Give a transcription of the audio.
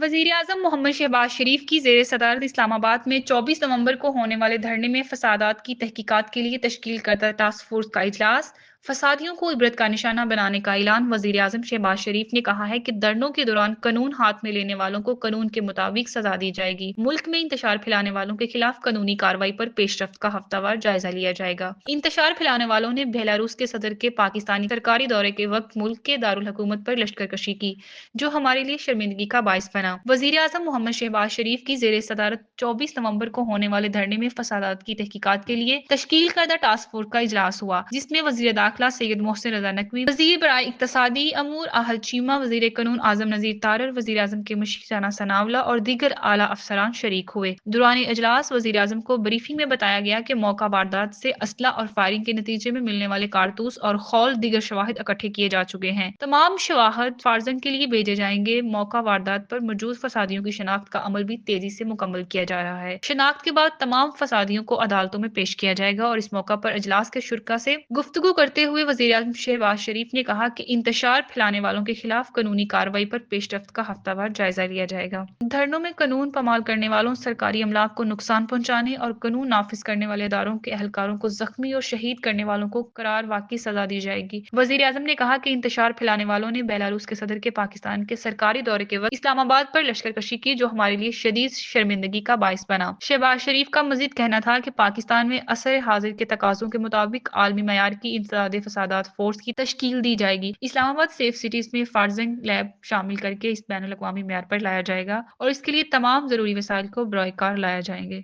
वज़ीर-ए-आज़म मोहम्मद शहबाज शरीफ की ज़ेर सदारत इस्लामाबाद में 24 नवंबर को होने वाले धरने में फसादात की तहकीकात के लिए तश्कील करदा टास्क फोर्स का इजलास, फसादियों को इबरत का निशाना बनाने का ऐलान। वज़ीर-ए-आज़म शहबाज शरीफ ने कहा है कि धरनों के दौरान कानून हाथ में लेने वालों को कानून के मुताबिक सजा दी जाएगी। मुल्क में इंतशार फैलाने वालों के खिलाफ कानूनी कार्रवाई पर पेशरफ्त का हफ्तावार जायजा लिया जाएगा। इंतशार फैलाने वालों ने बेलारूस के सदर के पाकिस्तानी सरकारी दौरे के वक्त मुल्क के दारुल हुकूमत पर लश्करकशी की, जो हमारे लिए शर्मिंदगी का बायस बना। वज़ीर-ए-आज़म मोहम्मद शहबाज शरीफ की ज़ेर सदारत 24 नवंबर को होने वाले धरने में फसादात की तहकीकात के लिए तश्कील करदा टास्क फोर्स का इजलास हुआ, जिसमें वज़ीर दाखिला सैयद मोहसिन रज़ा नकवी, वज़ीर बराए इक्तिसादी अमूर आहल चीमा, वज़ीर कानून आज़म नज़ीर तारर, वज़ीर-ए-आज़म के मुशीर राना सनावला और दीगर आला अफसरान शरीक हुए। दौरान इजलास वज़ीर-ए-आज़म को ब्रीफिंग में बताया गया कि मौका वारदात से असला और फायरिंग के नतीजे में मिलने वाले कारतूस और खौल दीगर शवाहिद इकट्ठे किए जा चुके हैं। तमाम शवाहिद फार्जन के लिए भेजे जाएंगे। मौका वारदात पर मौजूद फसादियों की शनाख्त का अमल भी तेजी से मुकम्मल किया जा रहा है। शनाख्त के बाद तमाम फसादियों को अदालतों में पेश किया जाएगा। और इस मौका पर इजलास के शुरा से गुफ्तगू करते हुए वज़ीर-ए-आज़म शहबाज शरीफ ने कहा कि इंतशार फैलाने वालों के खिलाफ कानूनी कार्रवाई पर पेशरफ्त का हफ्तावार जायजा लिया जाएगा। धरनों में कानून पमाल करने वालों, सरकारी अमलाक को नुकसान पहुंचाने और कानून नाफिज करने वाले इदारों के अहलकारों को जख्मी और शहीद करने वालों को करार वाकई सजा दी जाएगी। वज़ीर-ए-आज़म ने कहा कि इंतशार फैलाने वालों ने बेलारूस के सदर के पाकिस्तान के सरकारी दौरे के वक्त इस्लामाबाद पर लश्करकशी की, जो हमारे लिए शदीद शर्मिंदगी का बायस बना। शहबाज शरीफ का मजीद कहना था कि पाकिस्तान में असर हाजिर के तकाज़ों के मुताबिक आलमी मयार की इंसदाद फसादात फोर्स की तश्कील दी जाएगी। इस्लामाबाद सेफ सिटीज में फार्जिंग लैब शामिल करके इस बैनुल अक़वामी मयार पर लाया जाएगा और इसके लिए तमाम जरूरी वसाइल को बरक़रार लाया जाएंगे।